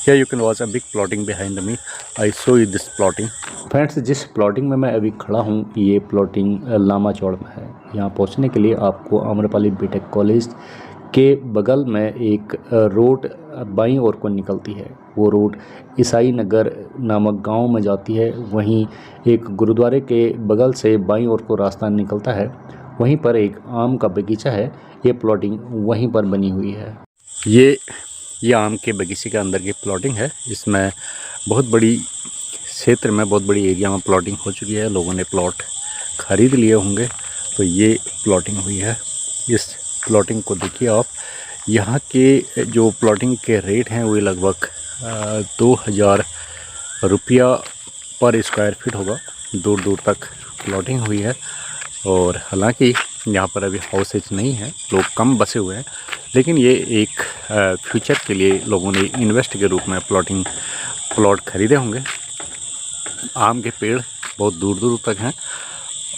Here you can watch a big plotting behind me. I show you this plotting. Friends, जिस plotting में मैं अभी खड़ा हूँ ये प्लॉटिंग लामा चौड़ में है। यहाँ पहुँचने के लिए आपको आम्रपाली बीटेक कॉलेज के बगल में एक रोड बाईं ओर को निकलती है। वो रोड ईसाई नगर नामक गांव में जाती है। वहीं एक गुरुद्वारे के बगल से बाईं ओर को रास्ता निकलता है। वहीं पर एक आम का बगीचा है। ये प्लॉटिंग वहीं पर बनी हुई है। ये आम के बगीचे के अंदर की प्लॉटिंग है। इसमें बहुत बड़ी क्षेत्र में, बहुत बड़ी एरिया में प्लॉटिंग हो चुकी है। लोगों ने प्लॉट ख़रीद लिए होंगे, तो ये प्लॉटिंग हुई है। इस प्लॉटिंग को देखिए आप। यहाँ के जो प्लॉटिंग के रेट हैं वो लगभग 2000 रुपया पर स्क्वायर फीट होगा। दूर दूर तक प्लॉटिंग हुई है। और हालांकि यहाँ पर अभी हाउसेज नहीं है, लोग कम बसे हुए हैं, लेकिन ये एक फ्यूचर के लिए लोगों ने इन्वेस्ट के रूप में प्लॉट ख़रीदे होंगे। आम के पेड़ बहुत दूर दूर तक हैं।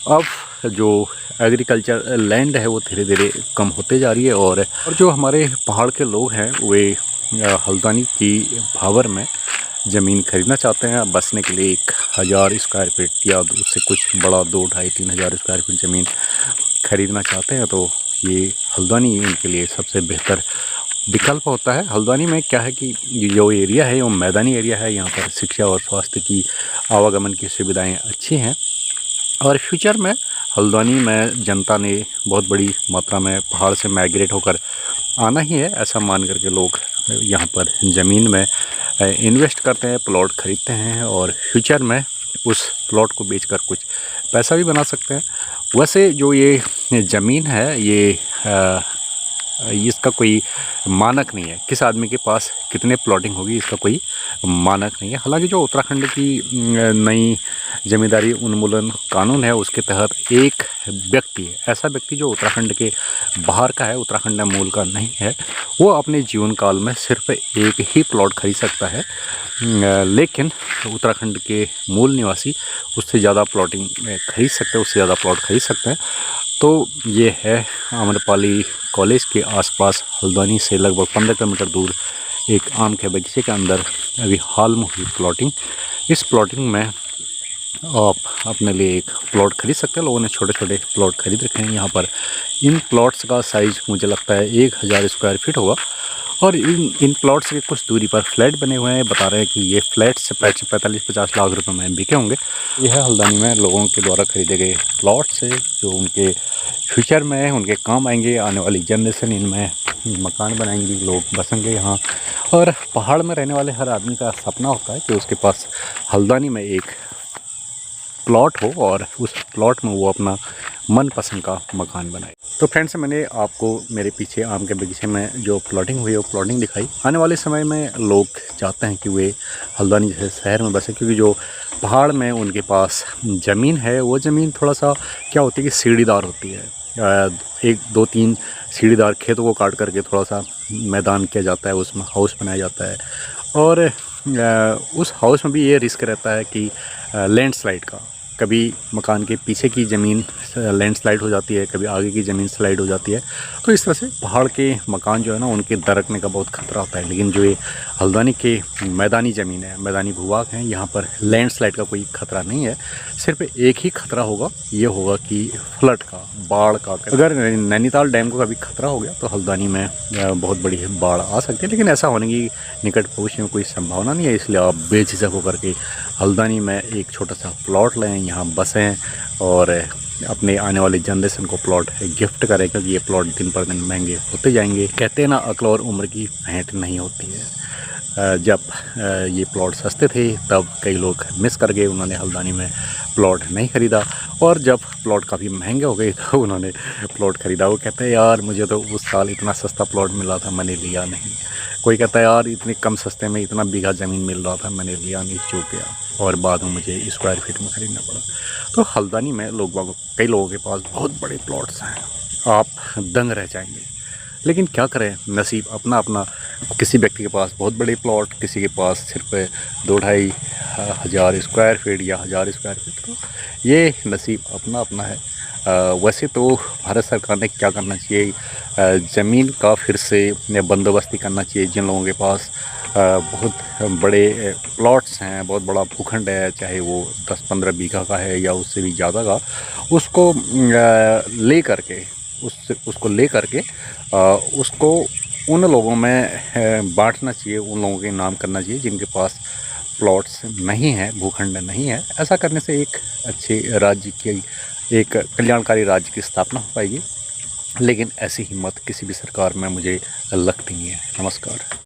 अब जो एग्रीकल्चर लैंड है वो धीरे धीरे कम होते जा रही है। और जो हमारे पहाड़ के लोग हैं वे हल्द्वानी की भावर में ज़मीन खरीदना चाहते हैं। बसने के लिए 1000 स्क्वायर फीट या उससे कुछ बड़ा 2, 2.5, 3 हज़ार स्क्वायर फीट ज़मीन खरीदना चाहते हैं, तो ये हल्द्वानी उनके लिए सबसे बेहतर विकल्प होता है। हल्द्वानी में क्या है कि जो एरिया है वो मैदानी एरिया है। यहाँ पर शिक्षा और स्वास्थ्य की आवागमन की सुविधाएं अच्छी हैं। और फ्यूचर में हल्द्वानी में जनता ने बहुत बड़ी मात्रा में पहाड़ से माइग्रेट होकर आना ही है, ऐसा मान करके लोग यहाँ पर ज़मीन में इन्वेस्ट करते हैं, प्लॉट ख़रीदते हैं और फ्यूचर में उस प्लॉट को बेचकर कुछ पैसा भी बना सकते हैं। वैसे जो ये ज़मीन है ये इसका कोई मानक नहीं है। किस आदमी के पास कितने प्लॉटिंग होगी इसका कोई मानक नहीं है। हालांकि जो उत्तराखंड की नई ज़मींदारी उन्मूलन कानून है उसके तहत एक व्यक्ति, ऐसा व्यक्ति जो उत्तराखंड के बाहर का है, उत्तराखंड मूल का नहीं है, वो अपने जीवन काल में सिर्फ एक ही प्लॉट खरीद सकता है। लेकिन उत्तराखंड के मूल निवासी उससे ज़्यादा प्लॉटिंग खरीद सकते हैं, उससे ज़्यादा प्लॉट खरीद सकते हैं। तो ये है आम्रपाली कॉलेज के आसपास हल्द्वानी से लगभग 15 किलोमीटर दूर एक आम के बगीचे के अंदर अभी हाल में हुई प्लॉटिंग। इस प्लॉटिंग में आप अपने लिए एक प्लॉट खरीद सकते हैं। लोगों ने छोटे छोटे प्लॉट खरीद रखे हैं यहाँ पर। इन प्लॉट्स का साइज़ मुझे लगता है 1000 स्क्वायर फीट होगा। और इन प्लॉट्स के कुछ दूरी पर फ्लैट बने हुए हैं। बता रहे हैं कि ये फ्लैट से 45-50 लाख रुपए में बिके होंगे। यह है हल्द्वानी में लोगों के द्वारा खरीदे गए प्लॉट्स है जो उनके फ्यूचर में उनके काम आएंगे। आने वाली जनरेशन इनमें मकान बनाएंगी, लोग बसेंगे यहाँ। और पहाड़ में रहने वाले हर आदमी का सपना होता है कि उसके पास हल्द्वानी में एक प्लॉट हो और उस प्लॉट में वो अपना मनपसंद का मकान बनाए। तो फ्रेंड्स, मैंने आपको मेरे पीछे आम के बगीचे में जो प्लॉटिंग हुई है वो प्लॉटिंग दिखाई। आने वाले समय में लोग चाहते हैं कि वे हल्द्वानी जैसे शहर में बसे, क्योंकि जो पहाड़ में उनके पास ज़मीन है वो ज़मीन थोड़ा सा क्या होती है कि सीढ़ीदार होती है। 1, 2, 3 सीढ़ीदार खेतों को काट करके थोड़ा सा मैदान किया जाता है, उसमें हाउस बनाया जाता है। और उस हाउस में भी ये रिस्क रहता है कि लैंडस्लाइड का। कभी मकान के पीछे की ज़मीन लैंडस्लाइड हो जाती है, कभी आगे की ज़मीन स्लाइड हो जाती है। तो इस तरह से पहाड़ के मकान जो है ना उनके दरकने का बहुत खतरा होता है। लेकिन जो ये हल्द्वानी के मैदानी ज़मीन है, मैदानी भूभाग हैं, यहाँ पर लैंडस्लाइड का कोई खतरा नहीं है। सिर्फ एक ही खतरा होगा, ये होगा कि फ्लड का, बाढ़ का। अगर नैनीताल डैम को कभी खतरा हो गया तो हल्द्वानी में बहुत बड़ी बाढ़ आ सकती है। लेकिन ऐसा होने की निकट भविष्य में कोई संभावना नहीं है। इसलिए आप बेझिझक होकर के हल्द्वानी में एक छोटा सा प्लॉट लें, यहाँ बसें और अपने आने वाली जनरेशन को प्लॉट गिफ्ट करें, क्योंकि ये प्लॉट दिन पर दिन महंगे होते जाएंगे। कहते हैं ना, अक्ल और उम्र की भेंट नहीं होती है। जब ये प्लॉट सस्ते थे तब कई लोग मिस कर गए, उन्होंने हल्द्वानी में प्लॉट नहीं ख़रीदा। और जब प्लॉट काफ़ी महंगे हो गए तो उन्होंने प्लॉट ख़रीदा। वो कहते हैं यार मुझे तो उस साल इतना सस्ता प्लॉट मिला था, मैंने लिया नहीं। कोई कहता है यार इतने कम सस्ते में इतना बीघा ज़मीन मिल रहा था, मैंने लिया नहीं, चूक गया और बाद में मुझे स्क्वायर फीट में ख़रीदना पड़ा। तो हल्द्वानी में कई लोगों के पास बहुत बड़े प्लॉट्स हैं, आप दंग रह जाएंगे। लेकिन क्या करें, नसीब अपना अपना। किसी व्यक्ति के पास बहुत बड़े प्लॉट, किसी के पास सिर्फ 2-2.5 हज़ार स्क्वायर फीट या 1000 स्क्वायर फीट। तो ये नसीब अपना अपना है। वैसे तो भारत सरकार ने क्या करना चाहिए, ज़मीन का फिर से बंदोबस्ती करना चाहिए। जिन लोगों के पास बहुत बड़े प्लॉट्स हैं, बहुत बड़ा भूखंड है, चाहे वो 10-15 बीघा का है या उससे भी ज़्यादा का, उसको ले करके उसको ले करके उसको उन लोगों में बांटना चाहिए, उन लोगों के नाम करना चाहिए जिनके पास प्लॉट्स नहीं हैं, भूखंड नहीं है। ऐसा करने से एक अच्छे राज्य की, एक कल्याणकारी राज्य की स्थापना हो पाएगी, लेकिन ऐसी हिम्मत किसी भी सरकार में मुझे लगती नहीं है। नमस्कार।